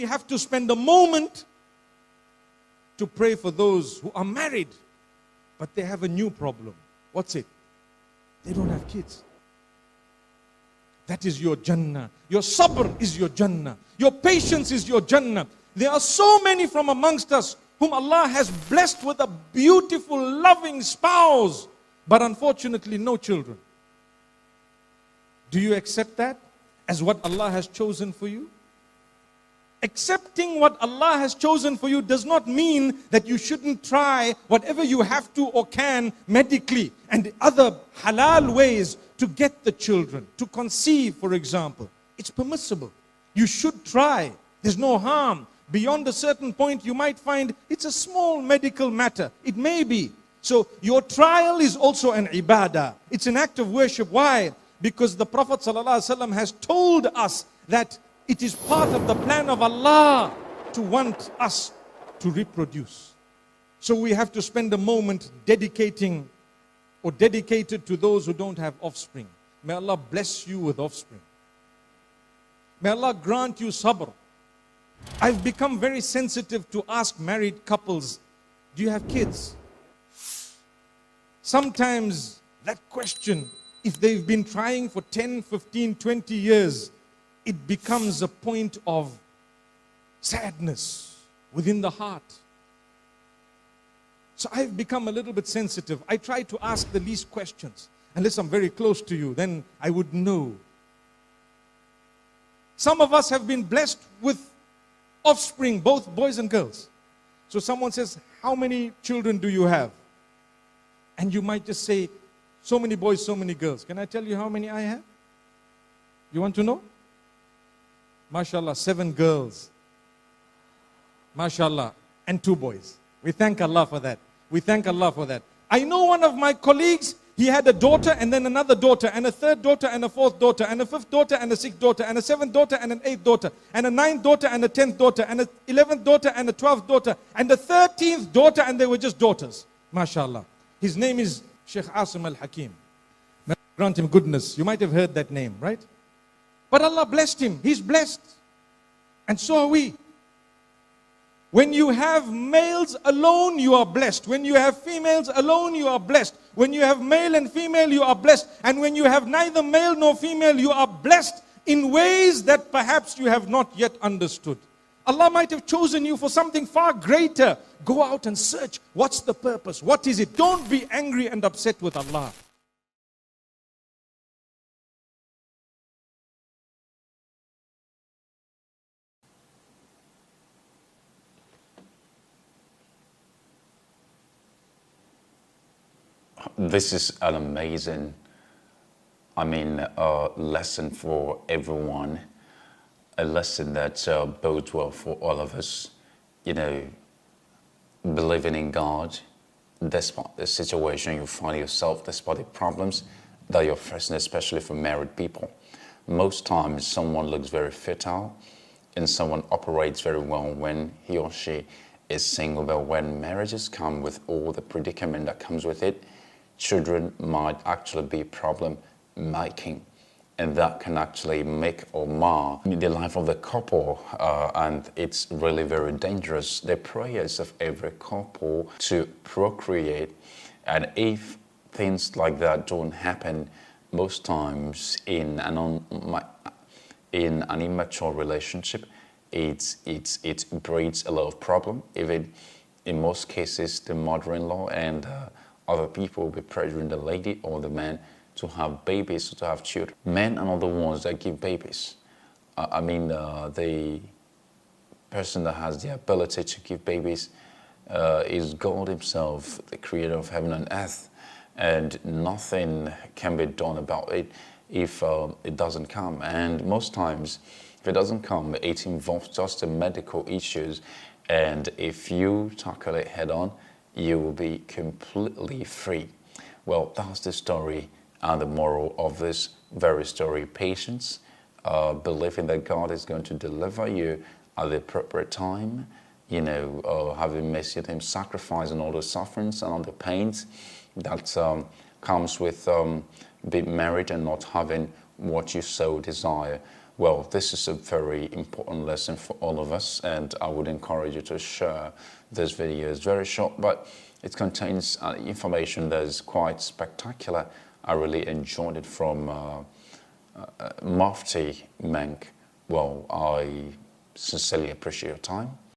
we have to spend a moment to pray for those who are married, but they have a new problem. What's it? They don't have kids. That is your Jannah. Your sabr is your Jannah. Your patience is your Jannah. There are so many from amongst us whom Allah has blessed with a beautiful, loving spouse, but unfortunately no children. Do you accept that as what Allah has chosen for you? Accepting what Allah has chosen for you does not mean that you shouldn't try whatever you have to or can medically and other halal ways to get the children, to conceive, for example. It's permissible. You should try. There's no harm. Beyond a certain point, you might find it's a small medical matter. It may be. So your trial is also an ibadah. It's an act of worship. Why? Because the Prophet ﷺ has told us that it is part of the plan of Allah to want us to reproduce. So we have to spend a moment dedicated to those who don't have offspring. May Allah bless you with offspring. May Allah grant you sabr. I've become very sensitive to ask married couples, do you have kids? Sometimes that question, if they've been trying for 10, 15, 20 years, it becomes a point of sadness within the heart. So I've become a little bit sensitive. I try to ask the least questions. Unless I'm very close to you, then I would know. Some of us have been blessed with offspring, both boys and girls. So someone says, how many children do you have? And you might just say, so many boys, so many girls. Can I tell you how many I have? You want to know? MashaAllah, 7 girls. MashaAllah, and 2 boys. We thank Allah for that. We thank Allah for that. I know one of my colleagues, he had a daughter and then another daughter and a 3rd daughter and a 4th daughter and a 5th daughter and a 6th daughter and a 7th daughter and an 8th daughter and a 9th daughter and a 10th daughter and a 11th daughter and a 12th daughter and a 13th daughter, and they were just daughters. MashaAllah. His name is Sheikh Asim al-Hakim. May Allah grant him goodness. You might have heard that name, right? But Allah blessed him. He's blessed. And so are we. When you have males alone, you are blessed. When you have females alone, you are blessed. When you have male and female, you are blessed. And when you have neither male nor female, you are blessed in ways that perhaps you have not yet understood. Allah might have chosen you for something far greater. Go out and search. What's the purpose? What is it? Don't be angry and upset with Allah. This is an amazing, lesson for everyone. A lesson that bodes well for all of us. Believing in God, despite the situation you find yourself, despite the problems that you're facing, especially for married people. Most times someone looks very fertile and someone operates very well when he or she is single, but when marriages come with all the predicament that comes with it, children might actually be problem making, and that can actually make or mar the life of the couple, and it's really very dangerous. The prayers of every couple to procreate, and if things like that don't happen, most times in an immature relationship, it breeds a lot of problem. Even in most cases, the mother-in-law and other people will be pressuring the lady or the man to have babies, to have children. Men are not the ones that give babies. The person that has the ability to give babies is God himself, the creator of heaven and earth. And nothing can be done about it if it doesn't come. And most times, if it doesn't come, it involves just the medical issues. And if you tackle it head on, you will be completely free. Well, that's the story and the moral of this very story. Patience, believing that God is going to deliver you at the appropriate time, having mercy on him, sacrificing all the sufferings and all the pains that comes with being married and not having what you so desire. Well, this is a very important lesson for all of us, and I would encourage you to share this video. It's very short, but it contains information that is quite spectacular. I really enjoyed it from Mufti Menk. Well, I sincerely appreciate your time.